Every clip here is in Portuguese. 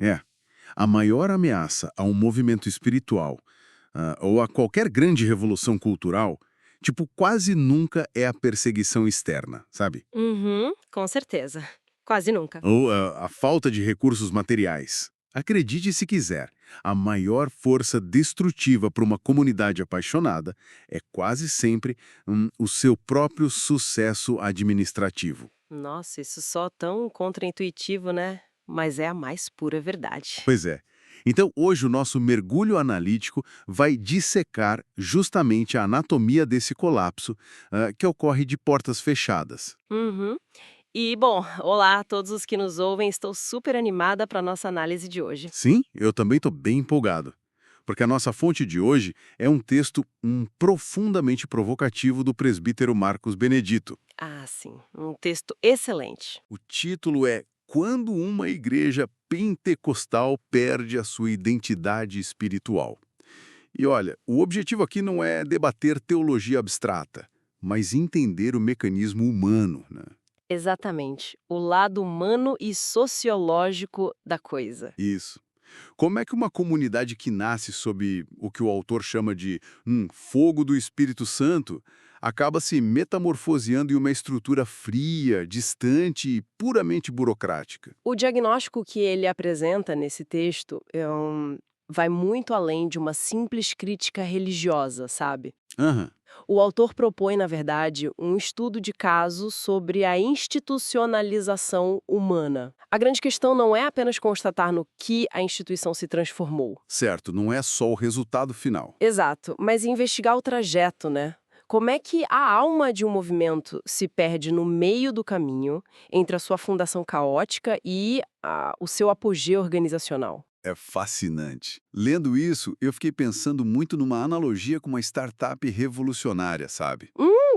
É, a maior ameaça a um movimento espiritual ou a qualquer grande revolução cultural, tipo, quase nunca é a perseguição externa, sabe? Uhum, com certeza. Quase nunca. Ou a falta de recursos materiais. Acredite se quiser, a maior força destrutiva para uma comunidade apaixonada é quase sempre o seu próprio sucesso administrativo. Nossa, isso só tão contraintuitivo, né? Mas é a mais pura verdade. Pois é. Então, hoje, o nosso mergulho analítico vai dissecar justamente a anatomia desse colapso que ocorre de portas fechadas. Uhum. E, bom, olá a todos os que nos ouvem. Estou super animada para nossa análise de hoje. Sim, eu também estou bem empolgado, porque a nossa fonte de hoje é um texto profundamente provocativo do presbítero Marcos Benedito. Ah, sim, um texto excelente. O título é Quando uma igreja pentecostal perde a sua identidade espiritual. E olha, o objetivo aqui não é debater teologia abstrata, mas entender o mecanismo humano, né? Exatamente. O lado humano e sociológico da coisa. Isso. Como é que uma comunidade que nasce sob o que o autor chama de fogo do Espírito Santo acaba se metamorfoseando em uma estrutura fria, distante e puramente burocrática? O diagnóstico que ele apresenta nesse texto vai muito além de uma simples crítica religiosa, sabe? Aham, O autor propõe, na verdade, um estudo de caso sobre a institucionalização humana. A grande questão não é apenas constatar no que a instituição se transformou. certo, não é só o resultado final. Exato, mas investigar o trajeto, né? Como é que a alma de um movimento se perde no meio do caminho entre a sua fundação caótica e o seu apogeu organizacional? É fascinante. Lendo isso, eu fiquei pensando muito numa analogia com uma startup revolucionária, sabe?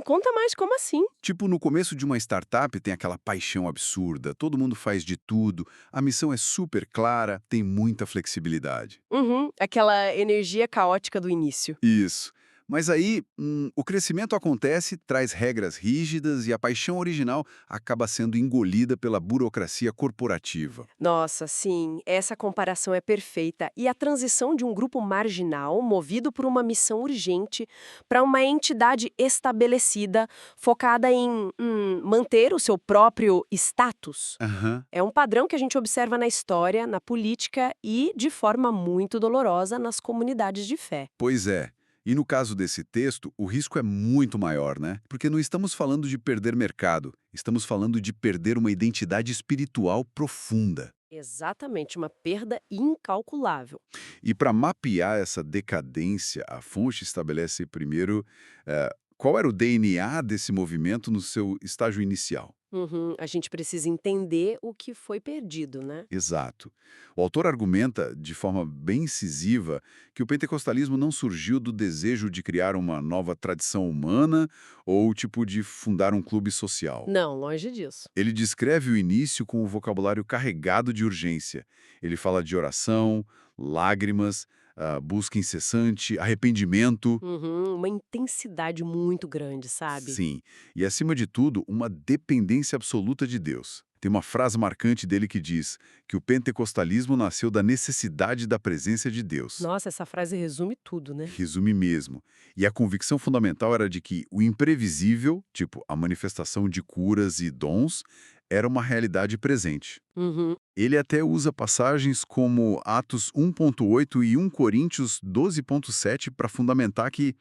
Conta mais, como assim? Tipo, no começo de uma startup tem aquela paixão absurda, todo mundo faz de tudo, a missão é super clara, tem muita flexibilidade. Uhum, aquela energia caótica do início. Isso. Mas aí, o crescimento acontece, traz regras rígidas e a paixão original acaba sendo engolida pela burocracia corporativa. Nossa, sim, essa comparação é perfeita. E a transição de um grupo marginal, movido por uma missão urgente, para uma entidade estabelecida, focada em manter o seu próprio status. Aham. É um padrão que a gente observa na história, na política e, de forma muito dolorosa, nas comunidades de fé. Pois é. E no caso desse texto, o risco é muito maior, né? Porque não estamos falando de perder mercado, estamos falando de perder uma identidade espiritual profunda. Exatamente, uma perda incalculável. E para mapear essa decadência, a fonte estabelece primeiro qual era o DNA desse movimento no seu estágio inicial. Uhum, a gente precisa entender o que foi perdido, né? Exato. O autor argumenta, de forma bem incisiva, que o pentecostalismo não surgiu do desejo de criar uma nova tradição humana ou tipo de fundar um clube social. Não, longe disso. Ele descreve o início com o vocabulário carregado de urgência. Ele fala de oração, lágrimas, busca incessante, arrependimento. Uhum, uma intensidade muito grande, sabe? Sim, e acima de tudo, uma dependência absoluta de Deus. Tem uma frase marcante dele que diz que o pentecostalismo nasceu da necessidade da presença de Deus. Nossa, essa frase resume tudo, né? Resume mesmo. E a convicção fundamental era de que o imprevisível, tipo a manifestação de curas e dons, era uma realidade presente. Uhum. Ele até usa passagens como Atos 1.8 e 1 Coríntios 12.7 para fundamentar que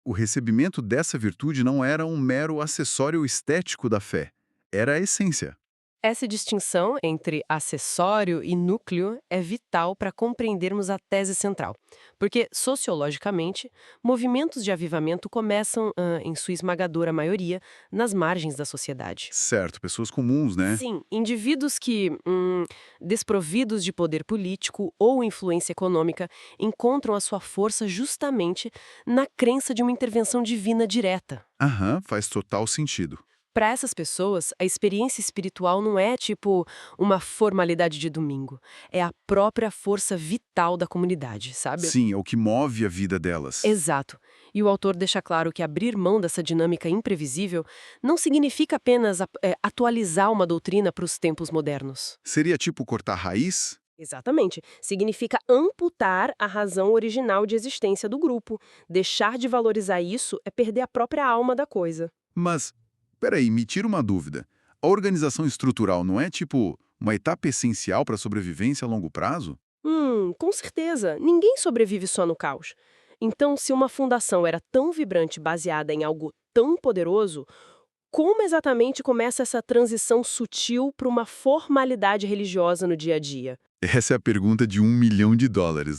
o recebimento dessa virtude não era um mero acessório estético da fé, era a essência. Essa distinção entre acessório e núcleo é vital para compreendermos a tese central, porque, sociologicamente, movimentos de avivamento começam, em sua esmagadora maioria, nas margens da sociedade. Certo, pessoas comuns, né? Sim, indivíduos que, desprovidos de poder político ou influência econômica, encontram a sua força justamente na crença de uma intervenção divina direta. Aham, faz total sentido. Para essas pessoas, a experiência espiritual não é tipo uma formalidade de domingo. É a própria força vital da comunidade, sabe? Sim, é o que move a vida delas. Exato. E o autor deixa claro que abrir mão dessa dinâmica imprevisível não significa apenas atualizar uma doutrina para os tempos modernos. Seria tipo cortar raiz? Exatamente. Significa amputar a razão original de existência do grupo. Deixar de valorizar isso é perder a própria alma da coisa. Mas, peraí, me tira uma dúvida. A organização estrutural não é tipo uma etapa essencial para a sobrevivência a longo prazo? Com certeza. Ninguém sobrevive só no caos. Então, se uma fundação era tão vibrante baseada em algo tão poderoso, como exatamente começa essa transição sutil para uma formalidade religiosa no dia a dia? Essa é a pergunta de US$ 1 milhão,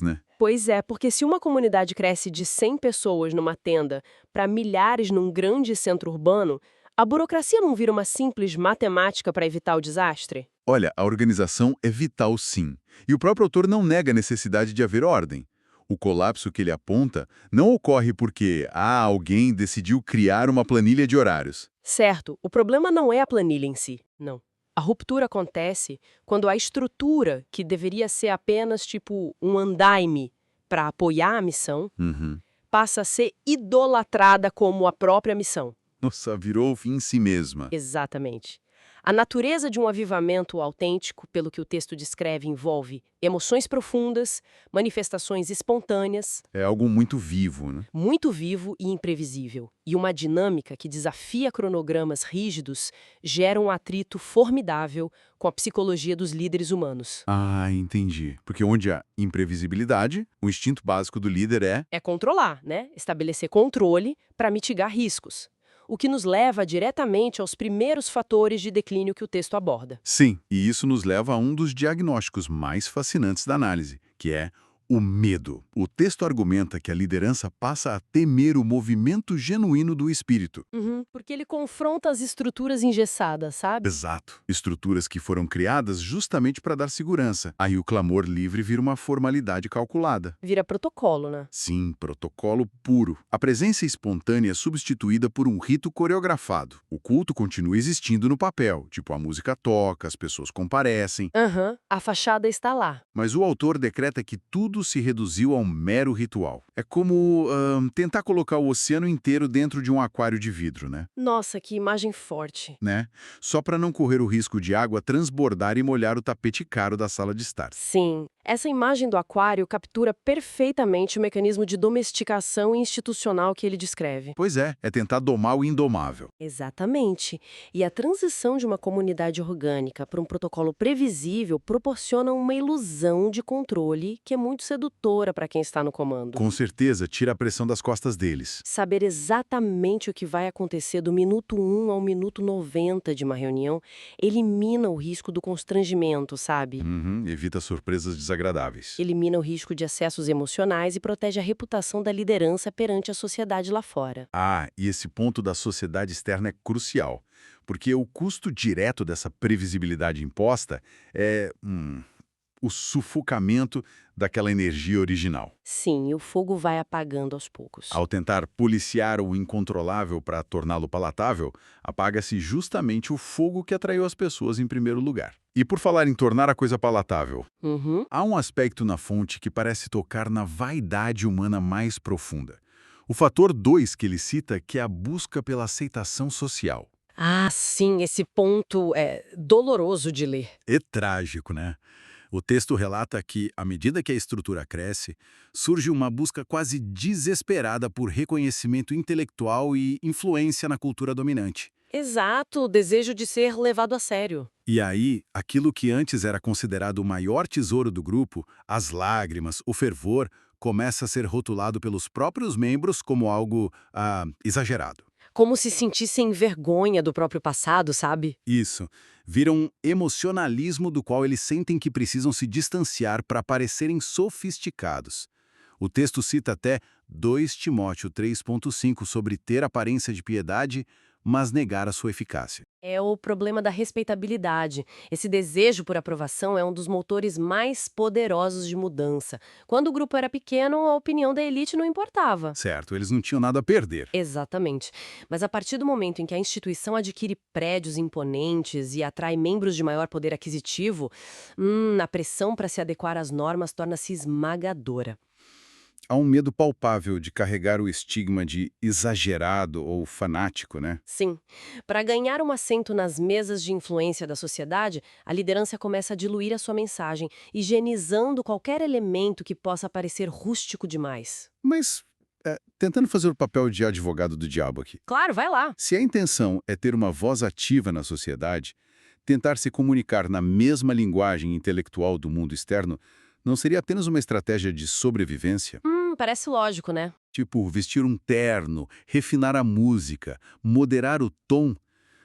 né? Pois é, porque se uma comunidade cresce de 100 pessoas numa tenda para milhares num grande centro urbano, a burocracia não vira uma simples matemática para evitar o desastre? Olha, a organização é vital sim. E o próprio autor não nega a necessidade de haver ordem. O colapso que ele aponta não ocorre porque alguém decidiu criar uma planilha de horários. Certo, o problema não é a planilha em si, não. A ruptura acontece quando a estrutura, que deveria ser apenas tipo um andaime para apoiar a missão, Uhum. passa a ser idolatrada como a própria missão. Nossa, virou o fim em si mesma. Exatamente. A natureza de um avivamento autêntico, pelo que o texto descreve, envolve emoções profundas, manifestações espontâneas, É algo muito vivo, né? muito vivo e imprevisível. E uma dinâmica que desafia cronogramas rígidos gera um atrito formidável com a psicologia dos líderes humanos. Ah, entendi. Porque onde há imprevisibilidade, o instinto básico do líder é... É controlar, né? Estabelecer controle para mitigar riscos. O que nos leva diretamente aos primeiros fatores de declínio que o texto aborda. Sim, e isso nos leva a um dos diagnósticos mais fascinantes da análise, que é o medo. O texto argumenta que a liderança passa a temer o movimento genuíno do espírito. Porque ele confronta as estruturas engessadas, sabe? Exato. Estruturas que foram criadas justamente para dar segurança. Aí o clamor livre vira uma formalidade calculada. Vira protocolo, né? Sim, protocolo puro. A presença espontânea é substituída por um rito coreografado. O culto continua existindo no papel, tipo a música toca, as pessoas comparecem, A fachada está lá. mas o autor decreta que tudo se reduziu a um mero ritual. É como tentar colocar o oceano inteiro dentro de um aquário de vidro, Nossa, que imagem forte. né? Só para não correr o risco de água transbordar e molhar o tapete caro da sala de estar. Sim, essa imagem do aquário captura perfeitamente o mecanismo de domesticação institucional que ele descreve. Pois é tentar domar o indomável. Exatamente. E a transição de uma comunidade orgânica para um protocolo previsível proporciona uma ilusão de controle que é muito sedutora para quem está no comando. Com certeza, tira a pressão das costas deles. Saber exatamente o que vai acontecer do minuto 1 ao minuto 90 de uma reunião elimina o risco do constrangimento, sabe? Evita surpresas desagradáveis. Elimina o risco de excessos emocionais e protege a reputação da liderança perante a sociedade lá fora. E esse ponto da sociedade externa é crucial, porque o custo direto dessa previsibilidade imposta é o sufocamento daquela energia original. Sim, e o fogo vai apagando aos poucos. Ao tentar policiar o incontrolável para torná-lo palatável, apaga-se justamente o fogo que atraiu as pessoas em primeiro lugar. E por falar em tornar a coisa palatável, há um aspecto na fonte que parece tocar na vaidade humana mais profunda. O fator 2 que ele cita, que é a busca pela aceitação social. Sim, esse ponto é doloroso de ler. É trágico, né? O texto relata que, à medida que a estrutura cresce, surge uma busca quase desesperada por reconhecimento intelectual e influência na cultura dominante. Exato, o desejo de ser levado a sério. E aí, aquilo que antes era considerado o maior tesouro do grupo, as lágrimas, o fervor, começa a ser rotulado pelos próprios membros como algo exagerado. Como se sentissem vergonha do próprio passado, sabe? Isso. Vira um emocionalismo do qual eles sentem que precisam se distanciar para parecerem sofisticados. O texto cita até 2 Timóteo 3,5 sobre ter aparência de piedade, mas negar a sua eficácia. É o problema da respeitabilidade. Esse desejo por aprovação é um dos motores mais poderosos de mudança. Quando o grupo era pequeno, a opinião da elite não importava. Certo, eles não tinham nada a perder. Exatamente. Mas a partir do momento em que a instituição adquire prédios imponentes e atrai membros de maior poder aquisitivo, a pressão para se adequar às normas torna-se esmagadora. Há um medo palpável de carregar o estigma de exagerado ou fanático, né? Sim, para ganhar um assento nas mesas de influência da sociedade, a liderança começa a diluir a sua mensagem, higienizando qualquer elemento que possa parecer rústico demais. Mas, tentando fazer o papel de advogado do diabo aqui. Claro, vai lá. Se a intenção é ter uma voz ativa na sociedade, tentar se comunicar na mesma linguagem intelectual do mundo externo não seria apenas uma estratégia de sobrevivência? Parece lógico, né? Tipo, vestir um terno, refinar a música, moderar o tom,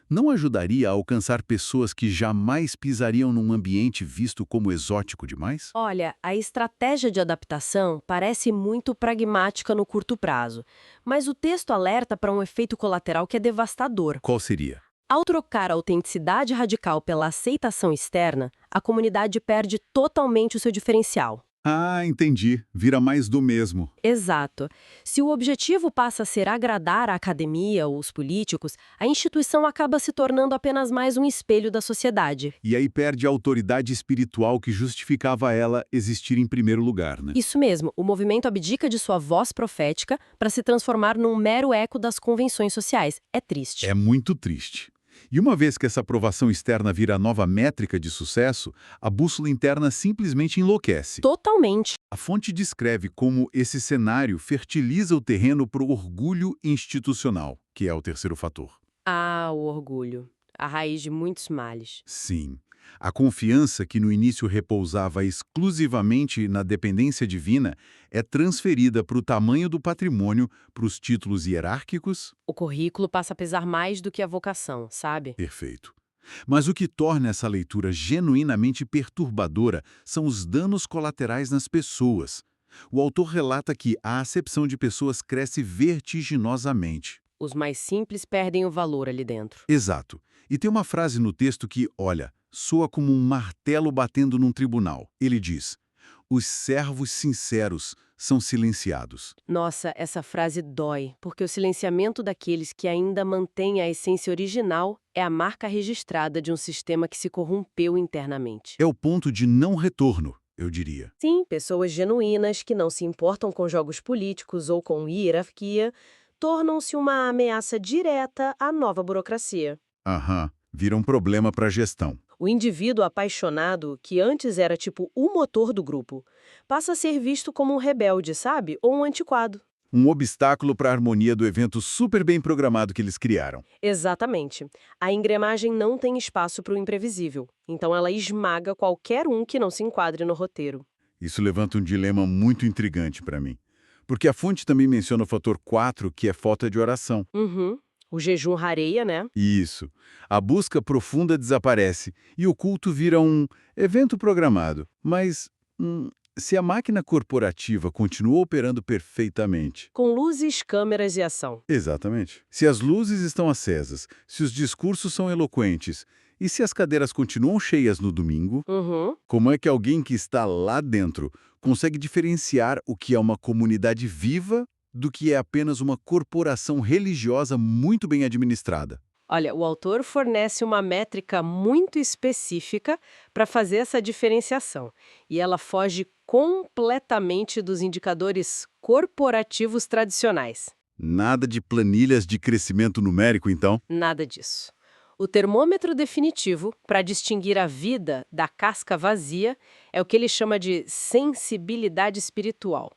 não ajudaria a alcançar pessoas que jamais pisariam num ambiente visto como exótico demais? Olha, a estratégia de adaptação parece muito pragmática no curto prazo, mas o texto alerta para um efeito colateral que é devastador. Qual seria? Ao trocar a autenticidade radical pela aceitação externa, a comunidade perde totalmente o seu diferencial. Ah, entendi. Vira mais do mesmo. Exato. Se o objetivo passa a ser agradar a academia ou os políticos, a instituição acaba se tornando apenas mais um espelho da sociedade. E aí perde a autoridade espiritual que justificava ela existir em primeiro lugar, né? Isso mesmo, o movimento abdica de sua voz profética para se transformar num mero eco das convenções sociais. É triste. É muito triste. E uma vez que essa aprovação externa vira a nova métrica de sucesso, a bússola interna simplesmente enlouquece. Totalmente. A fonte descreve como esse cenário fertiliza o terreno para o orgulho institucional, que é o terceiro fator. Ah, o orgulho. A raiz de muitos males. Sim, a confiança que no início repousava exclusivamente na dependência divina é transferida para o tamanho do patrimônio, para os títulos hierárquicos. O currículo passa a pesar mais do que a vocação, sabe? Perfeito. Mas o que torna essa leitura genuinamente perturbadora são os danos colaterais nas pessoas. O autor relata que a acepção de pessoas cresce vertiginosamente. Os mais simples perdem o valor ali dentro. Exato. E tem uma frase no texto que, olha, soa como um martelo batendo num tribunal. Ele diz: os servos sinceros são silenciados. Nossa, essa frase dói, porque o silenciamento daqueles que ainda mantêm a essência original é a marca registrada de um sistema que se corrompeu internamente. É o ponto de não retorno, eu diria. Sim, pessoas genuínas que não se importam com jogos políticos ou com hierarquia tornam-se uma ameaça direta à nova burocracia. Aham, vira um problema para a gestão. O indivíduo apaixonado, que antes era tipo o motor do grupo, passa a ser visto como um rebelde, sabe? Ou um antiquado. Um obstáculo para a harmonia do evento super bem programado que eles criaram. Exatamente. A engrenagem não tem espaço para o imprevisível, então ela esmaga qualquer um que não se enquadre no roteiro. Isso levanta um dilema muito intrigante para mim. Porque a fonte também menciona o fator 4, que é falta de oração. Uhum. O jejum rareia, né? Isso. A busca profunda desaparece e o culto vira um evento programado. Mas, se a máquina corporativa continua operando perfeitamente... Com luzes, câmeras e ação. Exatamente. Se as luzes estão acesas, se os discursos são eloquentes e se as cadeiras continuam cheias no domingo, Uhum. como é que alguém que está lá dentro consegue diferenciar o que é uma comunidade viva do que é apenas uma corporação religiosa muito bem administrada? Olha, o autor fornece uma métrica muito específica para fazer essa diferenciação. E ela foge completamente dos indicadores corporativos tradicionais. Nada de planilhas de crescimento numérico, então? Nada disso. O termômetro definitivo para distinguir a vida da casca vazia é o que ele chama de sensibilidade espiritual,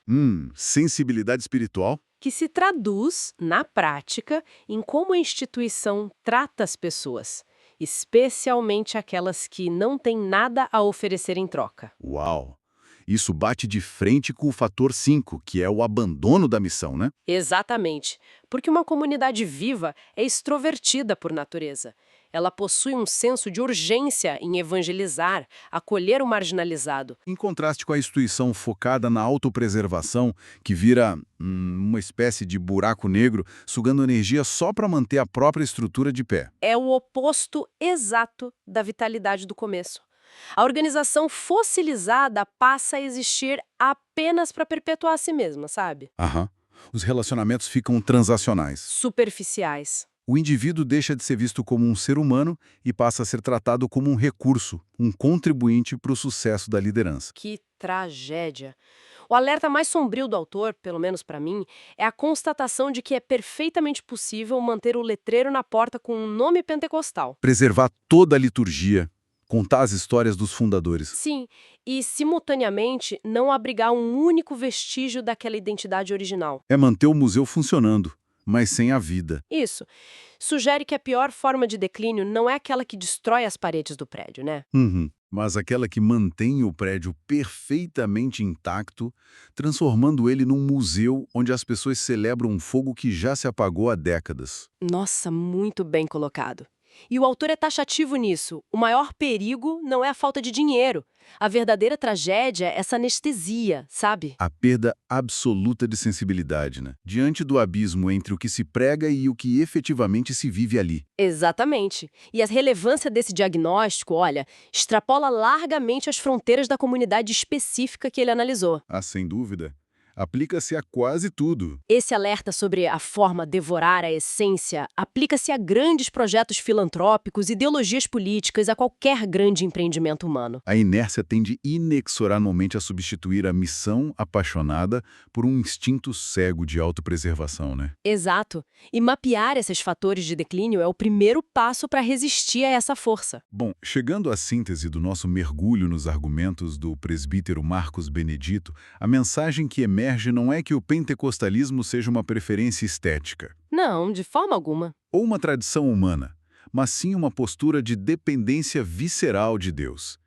Sensibilidade espiritual? que se traduz, na prática, em como a instituição trata as pessoas, especialmente aquelas que não têm nada a oferecer em troca. Uau! Isso bate de frente com o fator 5, que é o abandono da missão, né? Exatamente, porque uma comunidade viva é extrovertida por natureza. Ela possui um senso de urgência em evangelizar, acolher o marginalizado. Em contraste com a instituição focada na autopreservação, que vira uma espécie de buraco negro, sugando energia só para manter a própria estrutura de pé. É o oposto exato da vitalidade do começo. A organização fossilizada passa a existir apenas para perpetuar a si mesma, sabe? Aham. Os relacionamentos ficam transacionais. Superficiais. O indivíduo deixa de ser visto como um ser humano e passa a ser tratado como um recurso, um contribuinte para o sucesso da liderança. Que tragédia. O alerta mais sombrio do autor, pelo menos para mim, é a constatação de que é perfeitamente possível manter o letreiro na porta com um nome pentecostal. Preservar toda a liturgia, contar as histórias dos fundadores. Sim, e simultaneamente não abrigar um único vestígio daquela identidade original. É manter o museu funcionando, mas sem a vida. Isso. Sugere que a pior forma de declínio não é aquela que destrói as paredes do prédio, né? Uhum. Mas aquela que mantém o prédio perfeitamente intacto, transformando ele num museu onde as pessoas celebram um fogo que já se apagou há décadas. Nossa, muito bem colocado. E o autor é taxativo nisso. O maior perigo não é a falta de dinheiro. A verdadeira tragédia é essa anestesia, sabe? A perda absoluta de sensibilidade, né? Diante do abismo entre o que se prega e o que efetivamente se vive ali. Exatamente. E a relevância desse diagnóstico, olha, extrapola largamente as fronteiras da comunidade específica que ele analisou. Ah, sem dúvida. Aplica-se a quase tudo. Esse alerta sobre a forma devorar a essência aplica-se a grandes projetos filantrópicos, ideologias políticas, a qualquer grande empreendimento humano. A inércia tende inexoravelmente a substituir a missão apaixonada por um instinto cego de autopreservação, né? Exato. E mapear esses fatores de declínio é o primeiro passo para resistir a essa força. Bom, chegando à síntese do nosso mergulho nos argumentos do presbítero Marcos Benedito, a mensagem que emerge não é que o pentecostalismo seja uma preferência estética Não, de forma alguma. ou uma tradição humana, mas sim uma postura de dependência visceral de Deus.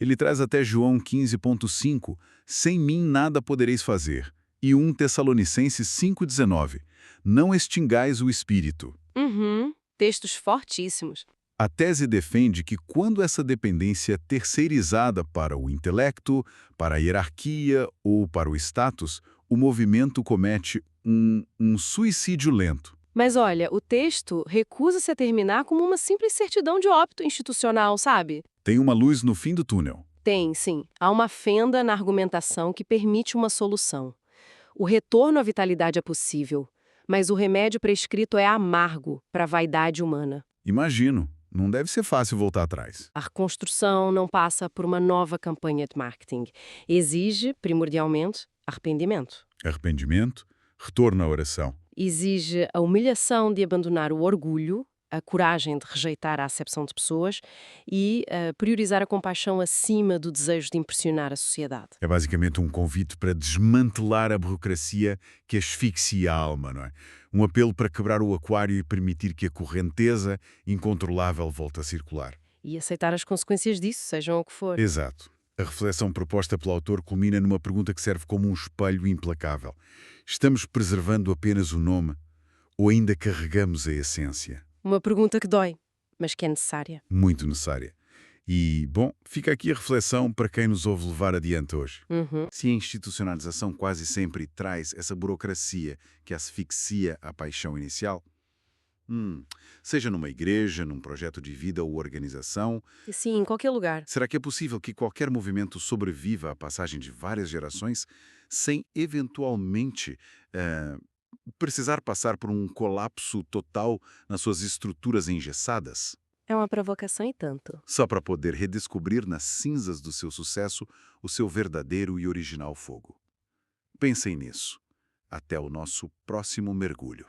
Ele traz até João 15,5, sem mim nada podereis fazer, e 1 Tessalonicenses 5,19, não extingais o espírito. Uhum. Textos fortíssimos. A tese defende que quando essa dependência é terceirizada para o intelecto, para a hierarquia ou para o status, o movimento comete um suicídio lento. Mas olha, o texto recusa-se a terminar como uma simples certidão de óbito institucional, sabe? Tem uma luz no fim do túnel. Tem, sim. Há uma fenda na argumentação que permite uma solução. O retorno à vitalidade é possível, mas o remédio prescrito é amargo para a vaidade humana. Imagino, não deve ser fácil voltar atrás. A reconstrução não passa por uma nova campanha de marketing. Exige, primordialmente, arrependimento. Arrependimento, retorno à oração. Exige a humilhação de abandonar o orgulho, a coragem de rejeitar a acepção de pessoas e priorizar a compaixão acima do desejo de impressionar a sociedade. É basicamente um convite para desmantelar a burocracia que asfixia a alma, não é? Um apelo para quebrar o aquário e permitir que a correnteza incontrolável volte a circular. E aceitar as consequências disso, sejam o que for. Exato. A reflexão proposta pelo autor culmina numa pergunta que serve como um espelho implacável. Estamos preservando apenas o nome ou ainda carregamos a essência? Uma pergunta que dói, mas que é necessária. Muito necessária. E, bom, fica aqui a reflexão para quem nos ouve levar adiante hoje. Uhum. Se a institucionalização quase sempre traz essa burocracia que asfixia a paixão inicial, seja numa igreja, num projeto de vida ou organização, E sim, em qualquer lugar. será que é possível que qualquer movimento sobreviva à passagem de várias gerações sem, eventualmente, precisar passar por um colapso total nas suas estruturas engessadas? É uma provocação e tanto. Só para poder redescobrir nas cinzas do seu sucesso o seu verdadeiro e original fogo. Pensem nisso. Até o nosso próximo mergulho.